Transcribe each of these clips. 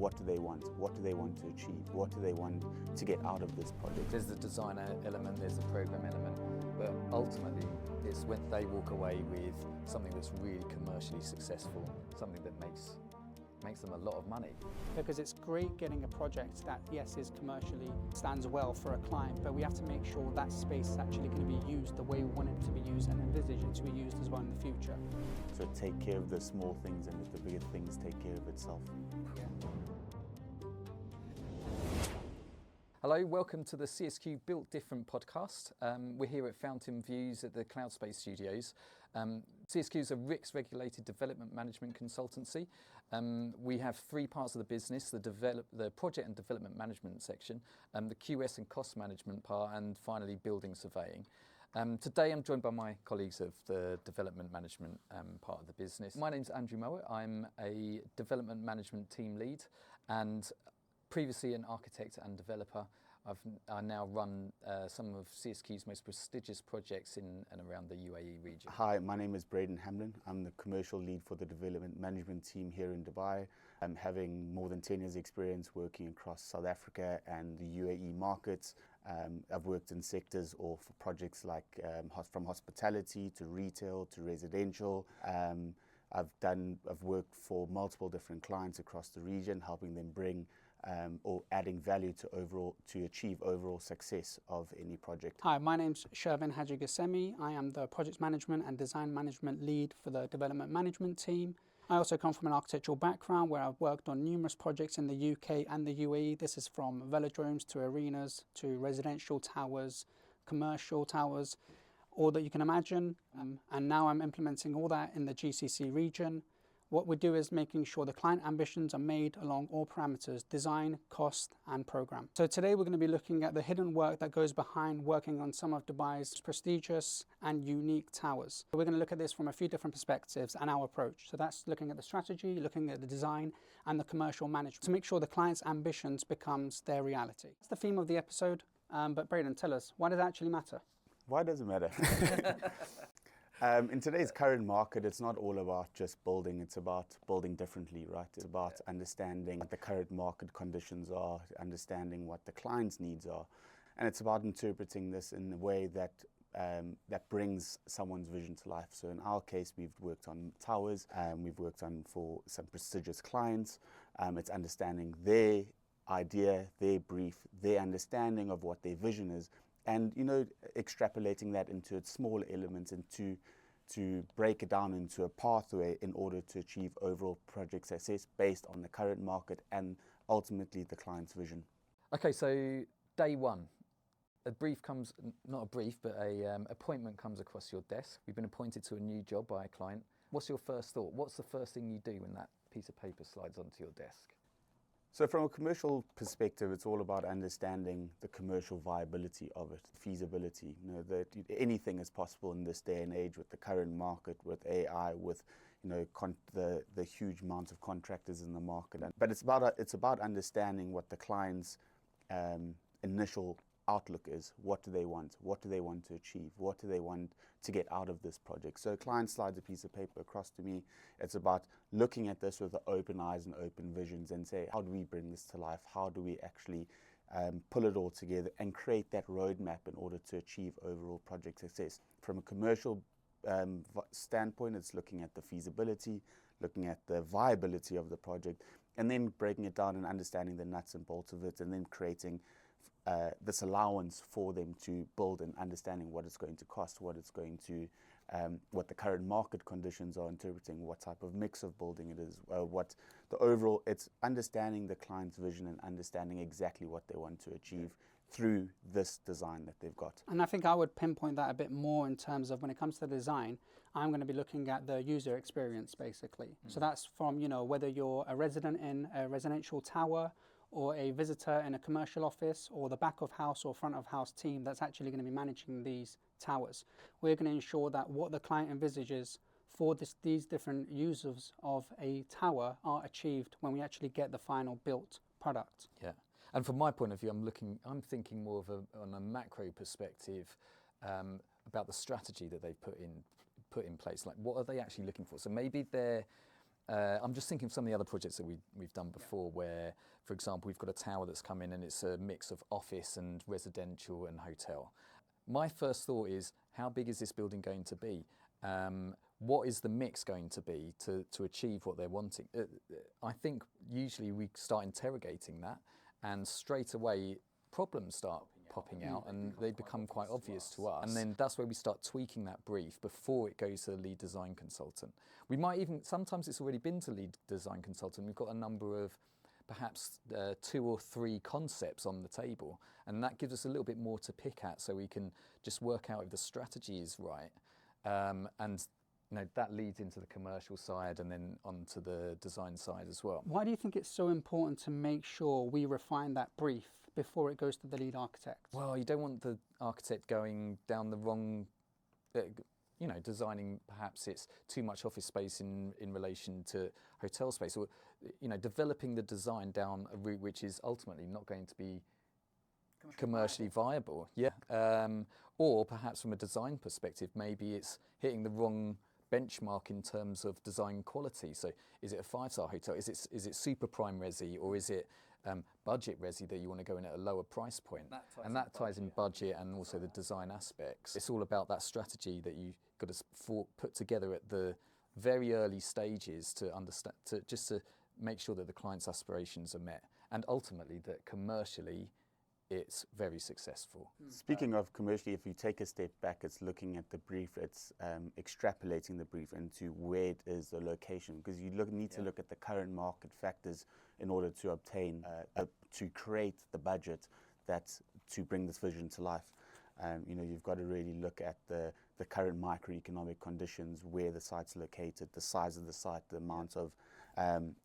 What do they want? What do they want to achieve? What do they want to get out of this project? There's the design element, there's the program element, but ultimately it's when they walk away with something that's really commercially successful, something that makes them a lot of money. Because it's great getting a project that, yes, is commercially stands well for a client, but we have to make sure that space is actually going to be used the way we want it to be used and envisage it to be used as well in the future. So take care of the small things and let the bigger things take care of itself. Yeah. Hello, welcome to the CSQ Built Different podcast. We're here at Fountain Views at the Cloud Space Studios. CSQ is a RICS regulated development management consultancy. We have three parts of the business, the project and development management section, the QS and cost management part, and finally building surveying. Today I'm joined by my colleagues of the development management part of the business. My name's Andrew Mowat. I'm a development management team lead and previously an architect and developer. I now run some of CSQ's most prestigious projects in and around the UAE region. Hi, my name is Braden. I'm the commercial lead for the development management team here in Dubai. I'm having more than 10 years experience working across South Africa and the UAE markets. I've worked in sectors or for projects like from hospitality to retail to residential. I've worked for multiple different clients across the region, helping them bring or adding value to achieve overall success of any project. Hi, my name's Shervin and I am the project management and design management lead for the development management team. I also come from an architectural background where I've worked on numerous projects in the UK and the UAE. This is from velodromes to arenas to residential towers, commercial towers, all that you can imagine. And now I'm implementing all that in the GCC region. What we do is making sure the client ambitions are made along all parameters: design, cost, and program. So today we're going to be looking at the hidden work that goes behind working on some of Dubai's prestigious and unique towers. So we're going to look at this from a few different perspectives and our approach. So that's looking at the strategy, looking at the design, and the commercial management to make sure the client's ambitions becomes their reality. That's the theme of the episode. But Braden, tell us, why does it actually matter? Why does it matter? In today's current market, it's not all about just building, it's about building differently, right? It's about understanding what the current market conditions are, understanding what the client's needs are. And it's about interpreting this in a way that brings someone's vision to life. So in our case, we've worked on towers, we've worked on for some prestigious clients. It's understanding their idea, their brief, their understanding of what their vision is, and extrapolating that into its smaller elements and to break it down into a pathway in order to achieve overall project success based on the current market and ultimately the client's vision. Okay, so day one, a appointment comes across your desk. You've been appointed to a new job by a client. What's your first thought? What's the first thing you do when that piece of paper slides onto your desk? So from a commercial perspective, it's all about understanding the commercial viability of it, feasibility. That anything is possible in this day and age with the current market, with AI, with the huge amounts of contractors in the market. But it's about understanding what the client's initial outlook is. What do they want? What do they want to achieve? What do they want to get out of this project? So a client slides a piece of paper across to me. It's about looking at this with open eyes and open visions and say, how do we bring this to life? How do we actually pull it all together and create that roadmap in order to achieve overall project success? From a commercial standpoint, it's looking at the feasibility, looking at the viability of the project, and then breaking it down and understanding the nuts and bolts of it, and then creating this allowance for them to build and understanding what it's going to cost, what the current market conditions are, interpreting what type of mix of building it is, it's understanding the client's vision and understanding exactly what they want to achieve through this design that they've got. And I think I would pinpoint that a bit more in terms of when it comes to design, I'm going to be looking at the user experience basically. So that's from, whether you're a resident in a residential tower or a visitor in a commercial office or the back of house or front of house team that's actually going to be managing these towers. We're going to ensure that what the client envisages for these different users of a tower are achieved when we actually get the final built product. Yeah, and from my point of view, I'm thinking more on a macro perspective about the strategy that they've put in place. Like, what are they actually looking for? So maybe they're I'm just thinking of some of the other projects that we've done before where, for example, we've got a tower that's come in and it's a mix of office and residential and hotel. My first thought is, how big is this building going to be? What is the mix going to be to achieve what they're wanting? I think usually we start interrogating that, and straight away problems start popping out and they become quite obvious to us. And then that's where we start tweaking that brief before it goes to the lead design consultant. We might even, sometimes it's already been to lead design consultant. We've got a number of perhaps 2 or 3 concepts on the table, and that gives us a little bit more to pick at, so we can just work out if the strategy is right. And that leads into the commercial side and then onto the design side as well. Why do you think it's so important to make sure we refine that brief before it goes to the lead architect? Well, you don't want the architect going down the wrong, designing perhaps it's too much office space in relation to hotel space, or developing the design down a route which is ultimately not going to be commercially viable. Or perhaps from a design perspective, maybe it's hitting the wrong benchmark in terms of design quality. So is it a 5-star hotel? Is it super prime resi, or is it budget resi that you want to go in at a lower price point? That ties in budget and also the design aspects. It's all about that strategy that you've got to put together at the very early stages to understand, to make sure that the client's aspirations are met, and ultimately that commercially it's very successful. Speaking of commercially, if you take a step back, it's looking at the brief, it's extrapolating the brief into where it is the location, because you need to look at the current market factors in order to obtain, to create the budget to bring this vision to life. You've got to really look at the current microeconomic conditions, where the site's located, the size of the site, the amount of,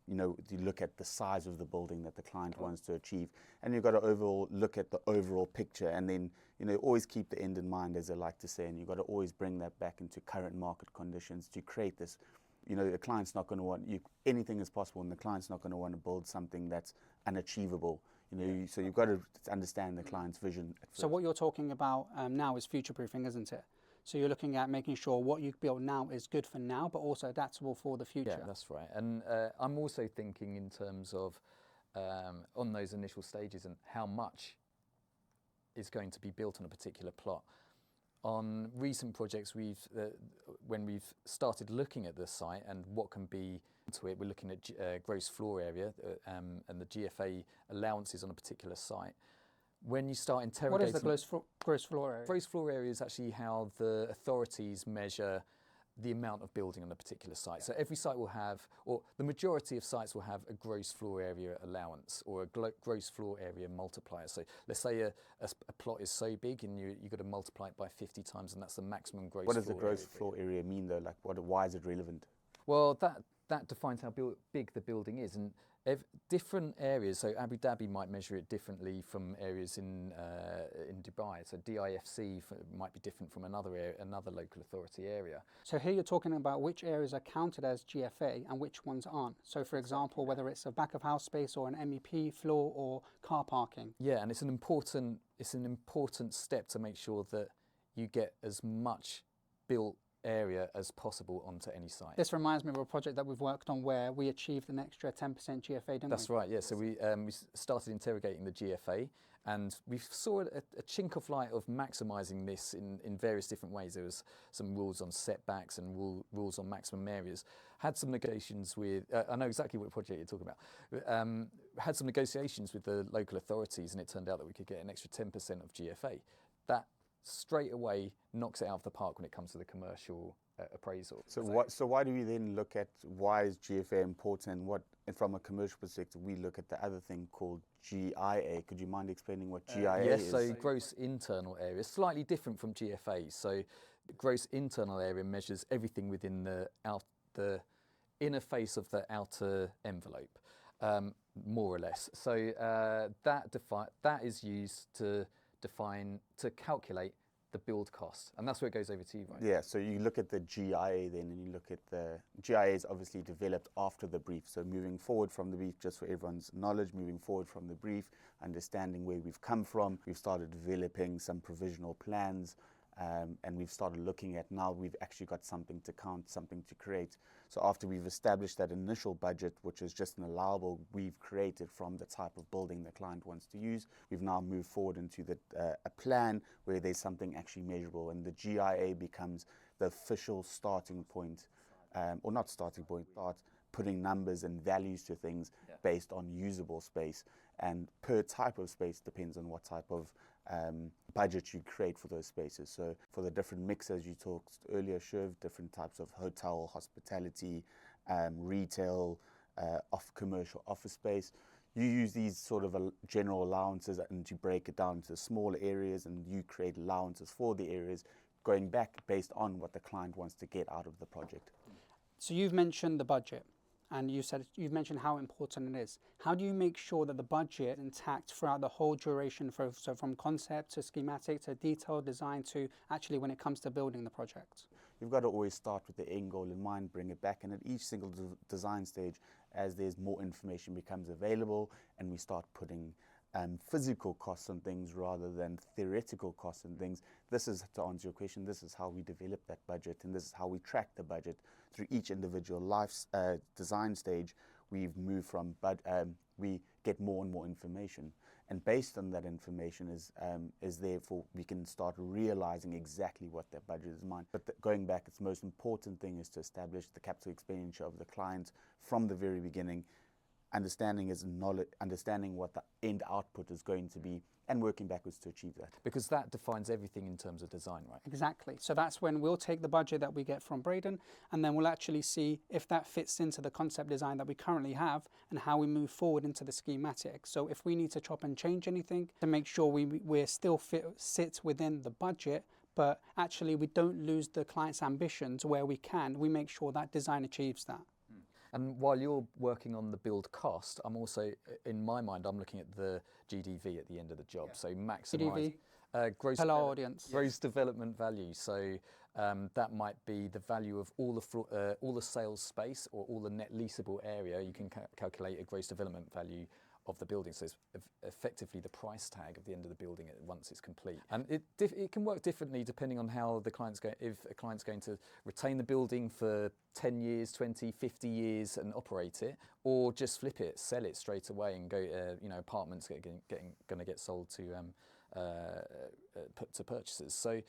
you look at the size of the building that the client wants to achieve, and you've got to look at the overall picture, and then always keep the end in mind, as I like to say, and you've got to always bring that back into current market conditions to create this. The client's not going to want anything is possible, and the client's not going to want to build something that's unachievable. So you've got to understand the client's vision. So what you're talking about now is future-proofing, isn't it? So you're looking at making sure what you build now is good for now, but also adaptable for the future. Yeah, that's right. And I'm also thinking in terms of on those initial stages and how much is going to be built on a particular plot. On recent projects, when we've started looking at the site and what can be into it, we're looking at gross floor area and the GFA allowances on a particular site. When you start interrogating... What is the gross floor area? Gross floor area is actually how the authorities measure the amount of building on a particular site. So every site will have, or the majority of sites will have a gross floor area allowance or a gross floor area multiplier. So let's say a plot is so big and you've got to multiply it by 50 times, and that's the maximum gross floor area. What does the gross floor area mean though? Like, why is it relevant? Well, that defines how big the building is, and different areas. So Abu Dhabi might measure it differently from areas in Dubai. So DIFC might be different from another local authority area. So here you're talking about which areas are counted as GFA and which ones aren't. So for example, whether it's a back of house space or an MEP floor or car parking. Yeah, and it's an important step to make sure that you get as much built area as possible onto any site. This reminds me of a project that we've worked on where we achieved an extra 10% GFA, didn't we? That's right, yeah. So we started interrogating the GFA, and we saw a chink of light of maximising this in various different ways. There was some rules on setbacks and rules on maximum areas. Had some negotiations with, I know exactly what project you're talking about, had some negotiations with the local authorities, and it turned out that we could get an extra 10% of GFA. That straight away knocks it out of the park when it comes to the commercial appraisal. So why do we then look at why is GFA important, and from a commercial perspective we look at the other thing called GIA? Could you mind explaining what GIA is? Yes, so gross internal area is slightly different from GFA. So the gross internal area measures everything within the inner face of the outer envelope, more or less. So that is used to calculate the build cost, and that's where it goes over to you, right? Yeah, so you look at the GIA then, and you look at the GIA is obviously developed after the brief. So moving forward from the brief, just for everyone's knowledge, moving forward from the brief, understanding where we've come from, we've started developing some provisional plans, and we've started looking at now we've actually got something to count, something to create. So after we've established that initial budget, which is just an allowable we've created from the type of building the client wants to use, we've now moved forward into a plan where there's something actually measurable, and the GIA becomes the official starting point, or not starting point, start putting numbers and values to things based on usable space. And per type of space depends on what type of budget you create for those spaces. So for the different mixes you talked earlier, Sherv, different types of hotel, hospitality, retail, commercial office space, you use these sort of general allowances and you break it down to smaller areas, and you create allowances for the areas going back based on what the client wants to get out of the project. So you've mentioned the budget, and you've mentioned how important it is. How do you make sure that the budget is intact throughout the whole duration, so from concept to schematic to detailed design to actually when it comes to building the project? You've got to always start with the end goal in mind, bring it back, and at each single design stage, as there's more information becomes available and we start putting physical costs on things rather than theoretical costs on things. This is, to answer your question, this is how we develop that budget, and this is how we track the budget through each individual design stage. We've moved from, we get more and more information, and based on that information is therefore we can start realizing exactly what that budget is in mind. But going back, its most important thing is to establish the capital expenditure of the client from the very beginning. Understanding what the end output is going to be, and working backwards to achieve that. Because that defines everything in terms of design, right? Exactly. So that's when we'll take the budget that we get from Braden, and then we'll actually see if that fits into the concept design that we currently have and how we move forward into the schematic. So if we need to chop and change anything to make sure we're still sit within the budget, but actually we don't lose the client's ambitions where we can, we make sure that design achieves that. And while you're working on the build cost, I'm also, in my mind, I'm looking at the GDV at the end of the job. So maximise gross development value. So that might be the value of all the sales space or all the net leasable area. You can calculate a gross development value of the building. So it's effectively the price tag at the end of the building once it's complete. And it can work differently depending on how the client's going. If a client's going to retain the building for 10 years, 20, 50 years and operate it, or just flip it, sell it straight away and go, apartments going to get sold to purchasers. So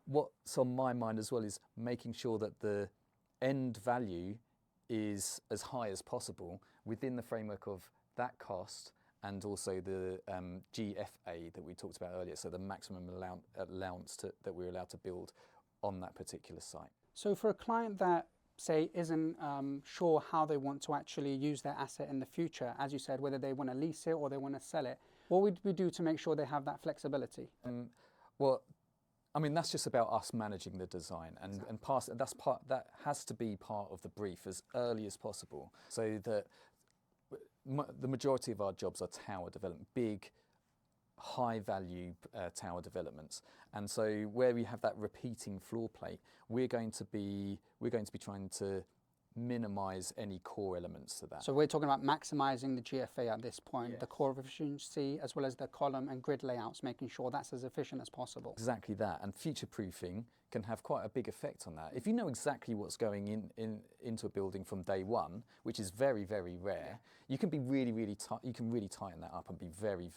what's on my mind as well is making sure that the end value is as high as possible within the framework of that cost, and also the GFA that we talked about earlier, so the maximum allowance that we're allowed to build on that particular site. So for a client that, say, isn't sure how they want to actually use their asset in the future, as you said, whether they want to lease it or they want to sell it, what would we do to make sure they have that flexibility? That's just about us managing the design, and that has to be part of the brief as early as possible, so that the majority of our jobs are tower development, big, high-value tower developments, and so where we have that repeating floor plate, we're going to be trying to minimise any core elements to that. So we're talking about maximising the GFA at this point, yes. The core efficiency as well as the column and grid layouts, making sure that's as efficient as possible. Exactly that, and future-proofing can have quite a big effect on that. If you know exactly what's going into a building from day one, which is very, very rare, you can be really tighten that up and be very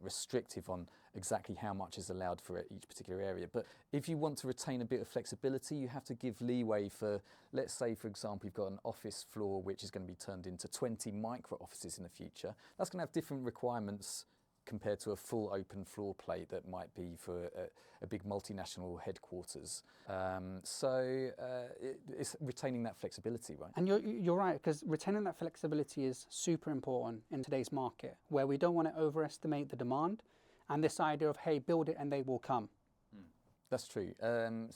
restrictive on exactly how much is allowed for each particular area. But if you want to retain a bit of flexibility, you have to give leeway for, let's say, for example, you've got an office floor which is going to be turned into 20 micro offices in the future. That's going to have different requirements compared to a full open floor plate that might be for a big multinational headquarters. It's retaining that flexibility, right? And you're right, because retaining that flexibility is super important in today's market, where we don't want to overestimate the demand and this idea of, hey, build it and they will come. That's true. I'm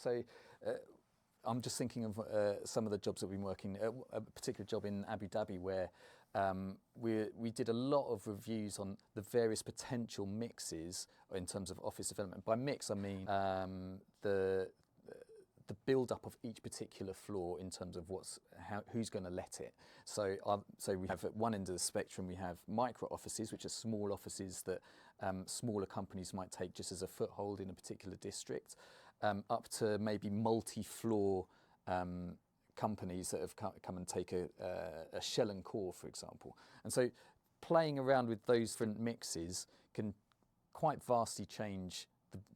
just thinking of some of the jobs that we've been working, a particular job in Abu Dhabi where we did a lot of reviews on the various potential mixes in terms of office development. By mix, I mean the the build-up of each particular floor in terms of who's going to let it. So we have at one end of the spectrum, we have micro offices, which are small offices that smaller companies might take just as a foothold in a particular district, up to maybe multi-floor companies that have come and take a shell and core, for example. And so playing around with those different mixes can quite vastly change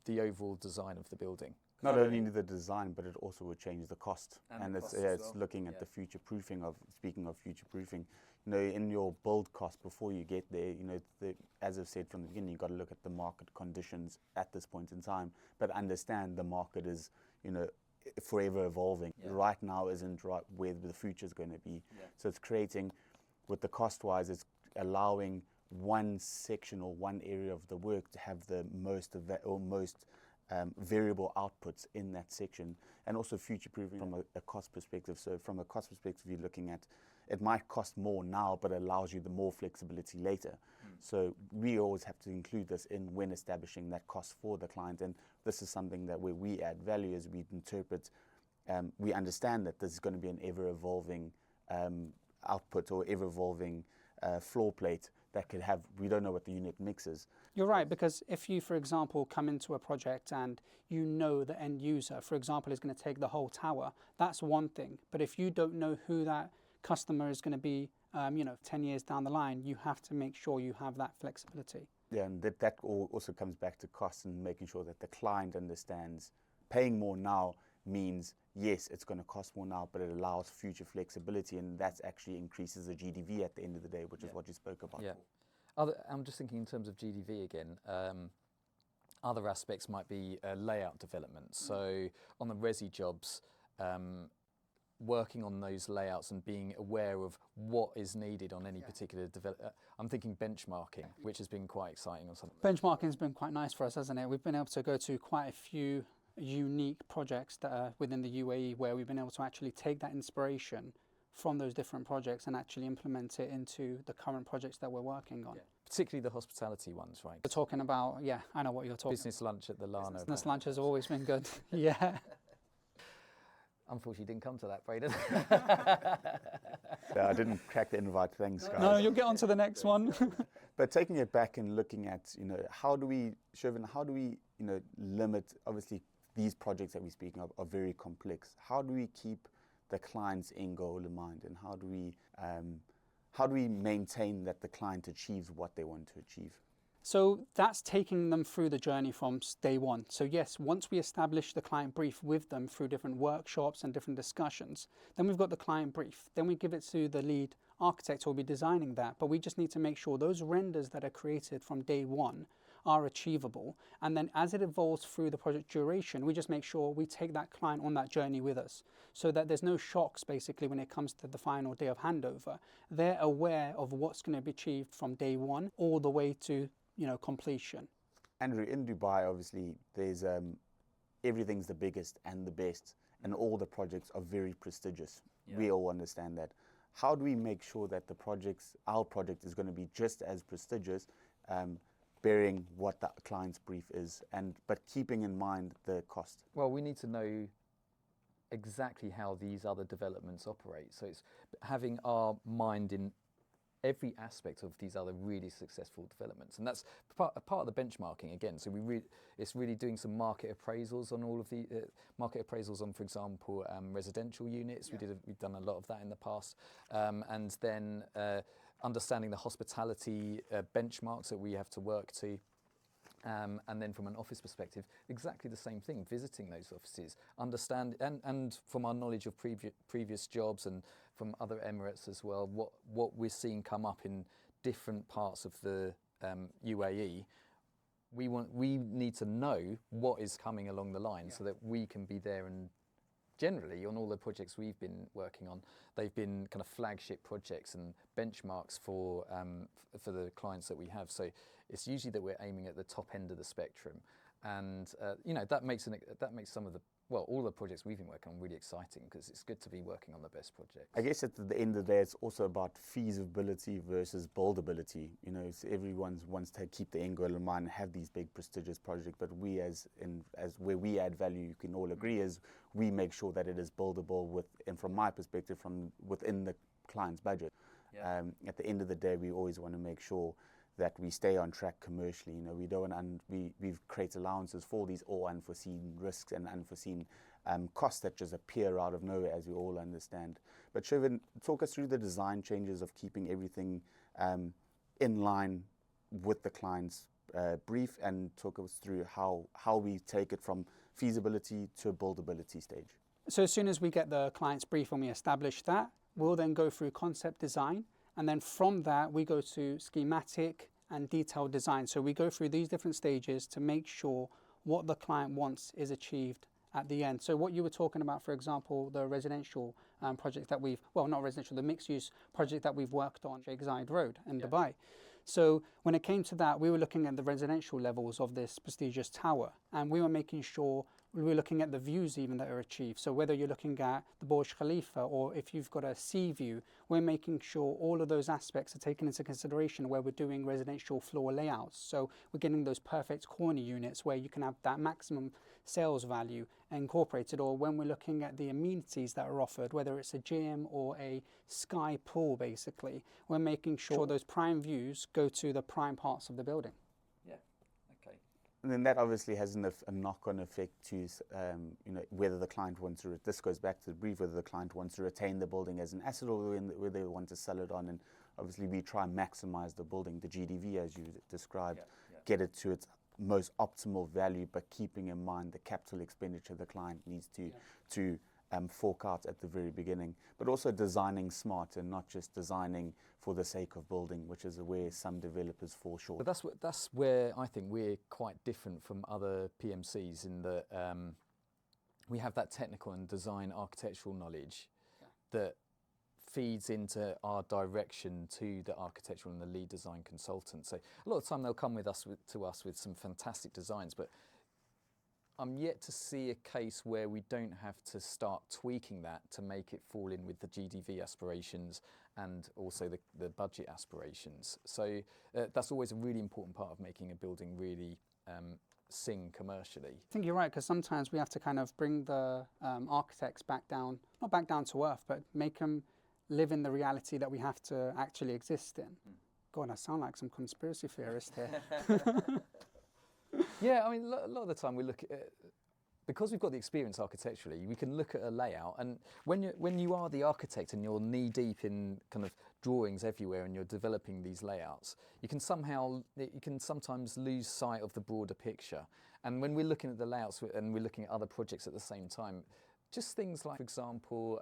the overall design of the building. Not only the design, but it also would change the cost. And it's well. looking at the future proofing of, speaking of future proofing, in your build cost before you get there, as I've said from the beginning, you've got to look at the market conditions at this point in time, but understand the market is, forever evolving. Yeah. Right now isn't right where the future is going to be. Yeah. So it's creating, with the cost-wise, it's allowing one section or one area of the work to have the most variable outputs in that section, and also future-proofing from a cost perspective. So from a cost perspective, you're looking at, it might cost more now, but it allows you the more flexibility later. So we always have to include this in when establishing that cost for the client, and this is something that where we add value as we interpret, we understand that this is going to be an ever-evolving output or ever-evolving floor plate that could have, we don't know what the unit mix is. You're right, because if you, for example, come into a project and the end user, for example, is going to take the whole tower, that's one thing. But if you don't know who that customer is going to be, 10 years down the line, you have to make sure you have that flexibility. Yeah, and that also comes back to cost and making sure that the client understands paying more now means, yes, it's going to cost more now, but it allows future flexibility, and that actually increases the GDV at the end of the day, which is what you spoke about. Yeah. I'm just thinking in terms of GDV again. Other aspects might be layout development. So on the resi jobs, working on those layouts and being aware of what is needed on any particular development. I'm thinking benchmarking, which has been quite exciting or something. Benchmarking has been quite nice for us, hasn't it? We've been able to go to quite a few unique projects that are within the UAE where we've been able to actually take that inspiration from those different projects and actually implement it into the current projects that we're working on. Yeah. Particularly the hospitality ones, right? We're talking about, I know what you're talking about. Business lunch at the Lana. Business lunch has always been good. Yeah. Unfortunately, didn't come to that, Braden. Yeah, I didn't crack the invite, thanks guys. No, you'll get on to the next one. But taking it back and looking at, Shervin, how do we, limit, obviously these projects that we're speaking of are very complex. How do we keep the client's end goal in mind, and how do we maintain that the client achieves what they want to achieve? So that's taking them through the journey from day one. So yes, once we establish the client brief with them through different workshops and different discussions, then we've got the client brief. Then we give it to the lead architect who will be designing that. But we just need to make sure those renders that are created from day one are achievable. And then as it evolves through the project duration, we just make sure we take that client on that journey with us so that there's no shocks basically when it comes to the final day of handover. They're aware of what's going to be achieved from day one all the way to completion. Andrew, in Dubai, obviously, there's everything's the biggest and the best, and all the projects are very prestigious. Yeah. We all understand that. How do we make sure that our project is going to be just as prestigious, bearing what the client's brief is, but keeping in mind the cost? Well, we need to know exactly how these other developments operate. So it's having our mind in every aspect of these other really successful developments, and that's part of the benchmarking again. So it's really doing some market appraisals on all of the market appraisals on, for example, residential units. Yeah. We've done a lot of that in the past, and then understanding the hospitality benchmarks that we have to work to. And then from an office perspective, exactly the same thing, visiting those offices, understand, and from our knowledge of previous jobs and from other Emirates as well, what we're seeing come up in different parts of the UAE, we need to know what is coming along the line so that we can be there. And generally on all the projects we've been working on, they've been kind of flagship projects and benchmarks for the clients that we have. So it's usually that we're aiming at the top end of the spectrum, and that makes some of the well, all the projects we've been working on really exciting because it's good to be working on the best projects. I guess at the end of the day, it's also about feasibility versus buildability. You know, so everyone wants to keep the end goal in mind, have these big prestigious projects, but we as where we add value, you can all agree, is we make sure that it is buildable and from my perspective, from within the client's budget. Yeah. At the end of the day, we always want to make sure that we stay on track commercially. You know, we don't we've created allowances for these all unforeseen risks and unforeseen costs that just appear out of nowhere, as we all understand. But Shervin, talk us through the design changes of keeping everything in line with the client's brief, and talk us through how we take it from feasibility to a buildability stage. So as soon as we get the client's brief and we establish that, we'll then go through concept design. And then from that, we go to schematic and detailed design. So we go through these different stages to make sure what the client wants is achieved at the end. So what you were talking about, for example, the residential project that not residential, the mixed use project that we've worked on, Sheikh Zayed Road in Dubai. So when it came to that, we were looking at the residential levels of this prestigious tower, and we were making sure we were looking at the views even that are achieved. So whether you're looking at the Burj Khalifa or if you've got a sea view, we're making sure all of those aspects are taken into consideration where we're doing residential floor layouts. So we're getting those perfect corner units where you can have that maximum sales value incorporated, or when we're looking at the amenities that are offered, whether it's a gym or a sky pool, basically, we're making sure those prime views go to the prime parts of the building. Yeah, okay. And then that obviously has a knock-on effect to you know, whether the client wants to, this goes back to the brief, whether the client wants to retain the building as an asset or whether they want to sell it on. And obviously we try and maximize the building, the GDV as you described, get it to its most optimal value, but keeping in mind the capital expenditure the client needs to fork out at the very beginning, but also designing smart and not just designing for the sake of building, which is where some developers fall short. But that's where I think we're quite different from other PMCs in that we have that technical and design architectural knowledge that feeds into our direction to the architectural and the lead design consultant. So a lot of the time they'll come to us with some fantastic designs, but I'm yet to see a case where we don't have to start tweaking that to make it fall in with the GDV aspirations and also the budget aspirations. So that's always a really important part of making a building really sing commercially. I think you're right, because sometimes we have to kind of bring the architects back down, not back down to earth, but make them live in the reality that we have to actually exist in. God, I sound like some conspiracy theorist here. Yeah, I mean, a lot of the time we look at, because we've got the experience architecturally, we can look at a layout, and when you are the architect and you're knee deep in kind of drawings everywhere and you're developing these layouts, you can sometimes lose sight of the broader picture. And when we're looking at the layouts and we're looking at other projects at the same time, just things like, for example,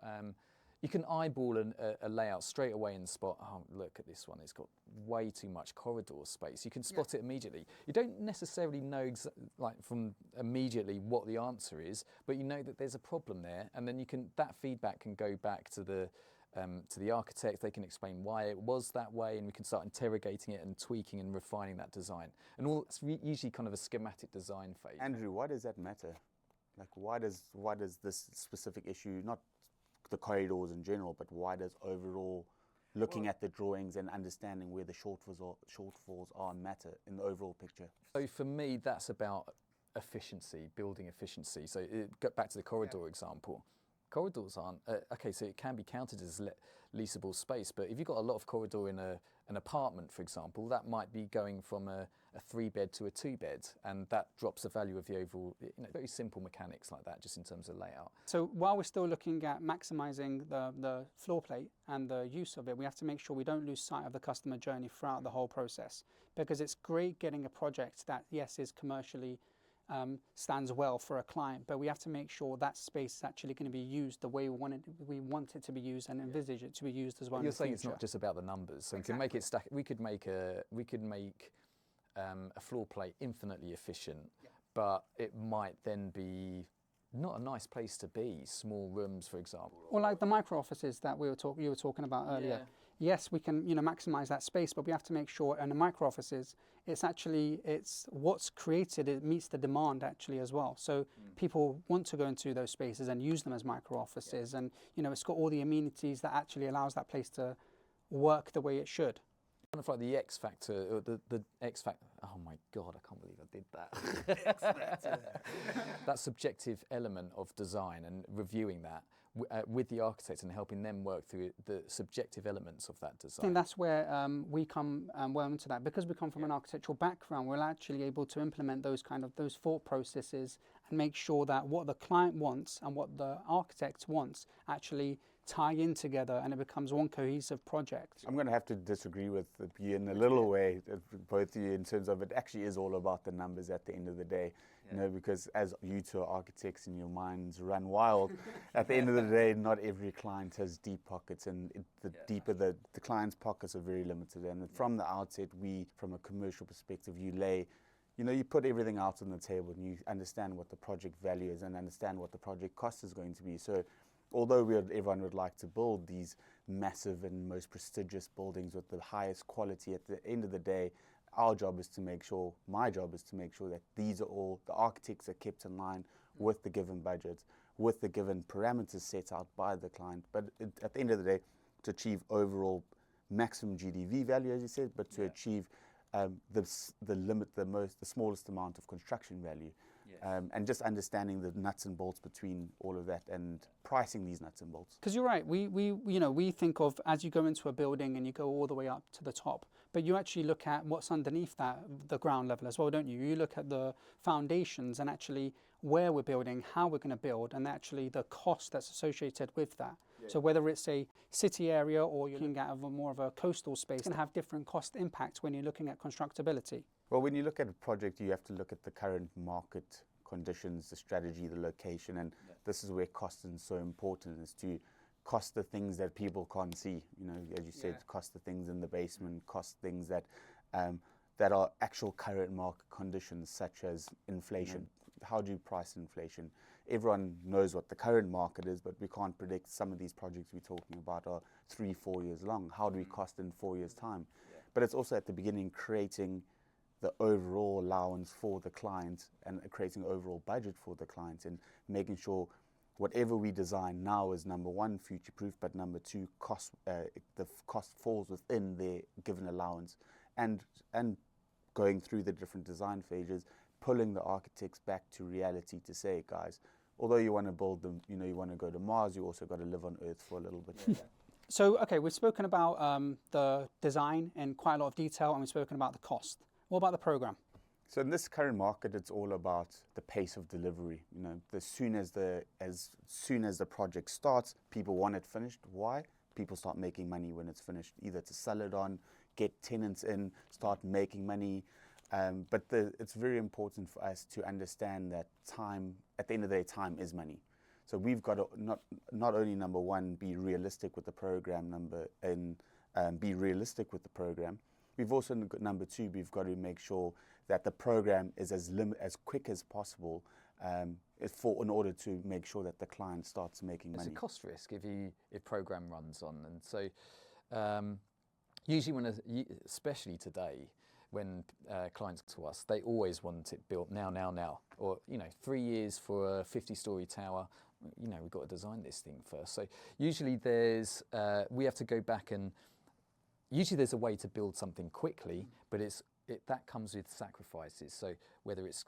you can eyeball a layout straight away and spot, oh, look at this one, it's got way too much corridor space. You can spot it immediately. You don't necessarily know from immediately what the answer is, but you know that there's a problem there, and then that feedback can go back to the architect. They can explain why it was that way, and we can start interrogating it and tweaking and refining that design. And it's usually kind of a schematic design phase. Andrew, why does that matter? Like, why does this specific issue, not the corridors in general, but why does overall looking at the drawings and understanding where the shortfalls are matter in the overall picture? So for me, that's about efficiency, building efficiency. So go back to the corridor example. Corridors aren't, okay, so it can be counted as leasable space, but if you've got a lot of corridor in an apartment, for example, that might be going from a 3-bed to a 2-bed, and that drops the value of the overall, very simple mechanics like that, just in terms of layout. So while we're still looking at maximising the floor plate and the use of it, we have to make sure we don't lose sight of the customer journey throughout the whole process, because it's great getting a project that, yes, is commercially stands well for a client, but we have to make sure that space is actually going to be used the way we want it to be used and envisage it to be used as well. You're saying it's not just about the numbers, so exactly. We can make it stack. We could make a floor plate infinitely efficient, but it might then be not a nice place to be. Small rooms, for example, or like the micro offices that you were talking about earlier. yes, we can, maximize that space, but we have to make sure in the micro offices, it's what's created, it meets the demand actually as well. So people want to go into those spaces and use them as micro offices, and it's got all the amenities that actually allows that place to work the way it should. Kind of like the X factor, or the X factor. Oh my God, I can't believe I did that. That subjective element of design and reviewing that with the architects and helping them work through the subjective elements of that design. I think that's where we come well into that. Because we come from an architectural background, we're actually able to implement those thought processes and make sure that what the client wants and what the architect wants actually tie in together, and it becomes one cohesive project. I'm going to have to disagree with you in a little way, both of you, in terms of it actually is all about the numbers at the end of the day. Because as you two are architects and your minds run wild, at the end of the day, not every client has deep pockets, and deeper the client's pockets are very limited. And from the outset, from a commercial perspective, you put everything out on the table, and you understand what the project value is and understand what the project cost is going to be. So although everyone would like to build these massive and most prestigious buildings with the highest quality, at the end of the day, my job is to make sure that these are all, the architects are kept in line with the given budgets, with the given parameters set out by the client. But at the end of the day, to achieve overall maximum GDV value, as you said, but to achieve the smallest amount of construction value. And just understanding the nuts and bolts between all of that and pricing these nuts and bolts. Because you're right, we think of, as you go into a building and you go all the way up to the top, but you actually look at what's underneath that, the ground level as well, don't you? You look at the foundations and actually where we're building, how we're going to build, and actually the cost that's associated with that. So whether it's a city area or you're looking at more of a coastal space, can have different cost impacts when you're looking at constructability. Well, when you look at a project, you have to look at the current market conditions, the strategy, the location, and this is where cost is so important, is to cost the things that people can't see. As you said, cost the things in the basement, cost things that are actual current market conditions, such as inflation. How do you price inflation? Everyone knows what the current market is, but we can't predict. Some of these projects we're talking about are 3-4 years long. How do we cost in 4 years' time? But it's also at the beginning creating the overall allowance for the client and creating overall budget for the client, and making sure whatever we design now is, number one, future-proof, but number two, the cost falls within their given allowance, and going through the different design phases, pulling the architects back to reality to say, guys, although you want to build them, you want to go to Mars, you also got to live on Earth for a little bit. So, okay, we've spoken about the design in quite a lot of detail, and we've spoken about the cost. What about the program? So in this current market, it's all about the pace of delivery. As soon as the project starts, people want it finished. Why? People start making money when it's finished, either to sell it on, get tenants in, start making money. But it's very important for us to understand that time, at the end of the day, time is money. So we've got to not only, number one, be realistic with the program, be realistic with the program. We've also, number two, we've got to make sure that the program is as quick as possible in order to make sure that the client starts making money. It's a cost risk if program runs on, and so usually especially today, when clients to us, they always want it built now, or 3 years for a 50-story tower. We've got to design this thing first. So usually we have to go back and. Usually there's a way to build something quickly, but that comes with sacrifices. So whether it's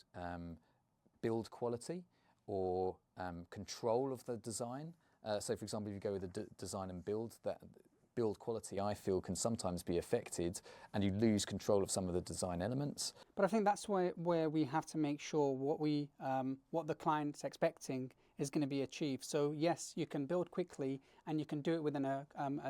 build quality or control of the design. So for example, if you go with a design and build, that build quality, I feel, can sometimes be affected, and you lose control of some of the design elements. But I think that's where we have to make sure what the client's expecting is going to be achieved. So yes, you can build quickly and you can do it within a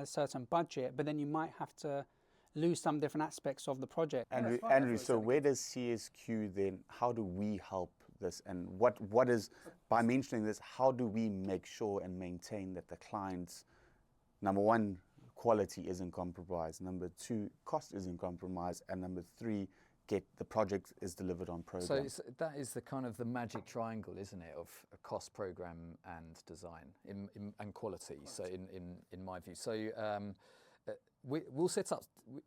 certain budget, but then you might have to lose some different aspects of the project. Andrew, so where does CSQ then, how do we help this, and what is, by mentioning this, how do we make sure and maintain that the client's, number one, quality isn't compromised, number two, cost isn't compromised, and number three, the project is delivered on program? So that is the kind of the magic triangle, isn't it, of a cost, program, and design and quality. So in my view, so we'll set up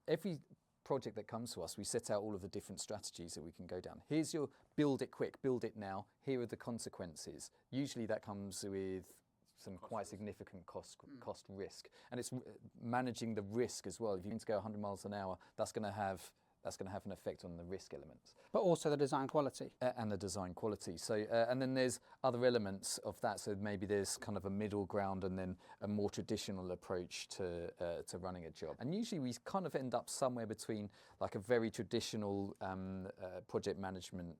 every project that comes to us. We set out all of the different strategies that we can go down. Here's your build it quick, build it now. Here are the consequences. Usually that comes with some quite significant cost risk, and it's managing the risk as well. If you need to go 100 miles an hour, that's going to have an effect on the risk elements. But also the design quality. And the design quality. So, and then there's other elements of that. So maybe there's kind of a middle ground and then a more traditional approach to running a job. And usually we kind of end up somewhere between like a very traditional project management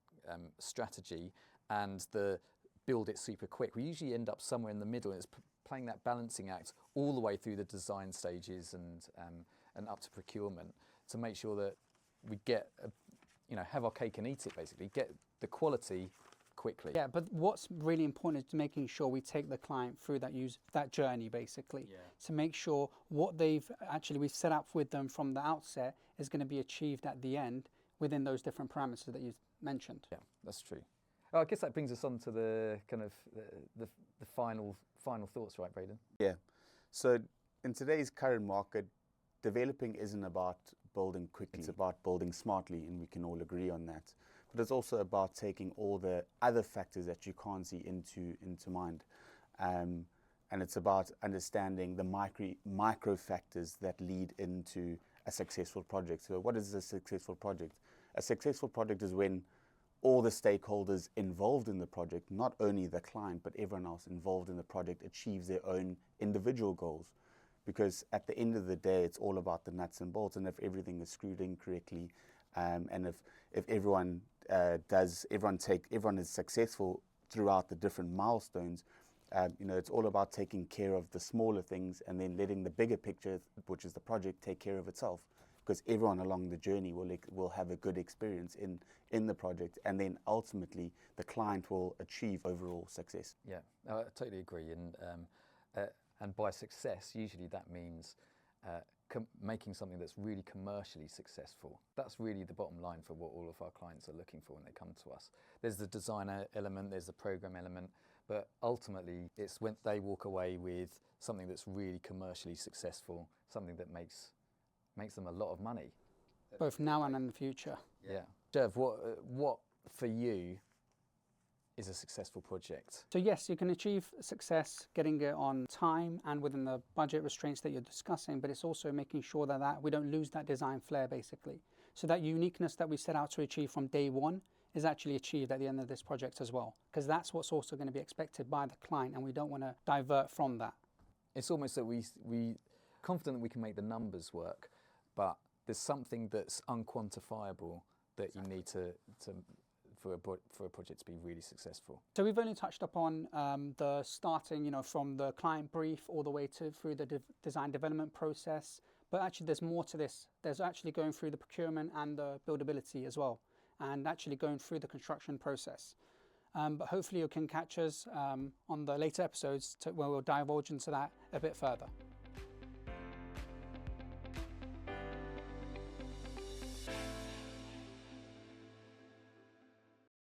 strategy and the build it super quick. We usually end up somewhere in the middle. It's playing that balancing act all the way through the design stages and up to procurement to make sure that we get, have our cake and eat it basically, get the quality quickly. Yeah, but what's really important is making sure we take the client through that journey basically, to make sure what we've set up with them from the outset is going to be achieved at the end within those different parameters that you've mentioned. Yeah, that's true. Oh, I guess that brings us on to the kind of the final thoughts, right, Braden? Yeah. So in today's current market, developing isn't about building quickly, it's about building smartly, and we can all agree on that. But it's also about taking all the other factors that you can't see into mind. And it's about understanding the micro factors that lead into a successful project. So what is a successful project? A successful project is when all the stakeholders involved in the project, not only the client, but everyone else involved in the project, achieves their own individual goals. Because at the end of the day, it's all about the nuts and bolts, and if everything is screwed in correctly, and if everyone is successful throughout the different milestones, it's all about taking care of the smaller things and then letting the bigger picture, which is the project, take care of itself. Because everyone along the journey will have a good experience in the project, and then ultimately the client will achieve overall success. Yeah, I totally agree. And by success, usually that means making something that's really commercially successful. That's really the bottom line for what all of our clients are looking for when they come to us. There's the design element, there's the program element, but ultimately it's when they walk away with something that's really commercially successful, something that makes them a lot of money. Both now and in the future. Yeah. Sherv, what for you is a successful project? So yes, you can achieve success getting it on time and within the budget restraints that you're discussing, but it's also making sure that we don't lose that design flair basically. So that uniqueness that we set out to achieve from day one is actually achieved at the end of this project as well, because that's what's also going to be expected by the client, and we don't want to divert from that. It's almost that we confident that we can make the numbers work, but there's something that's unquantifiable that you need for a project to be really successful. So we've only touched upon the starting, from the client brief all the way through the design development process, but actually there's more to this. There's actually going through the procurement and the buildability as well, and actually going through the construction process. But hopefully you can catch us on the later episodes where we'll divulge into that a bit further.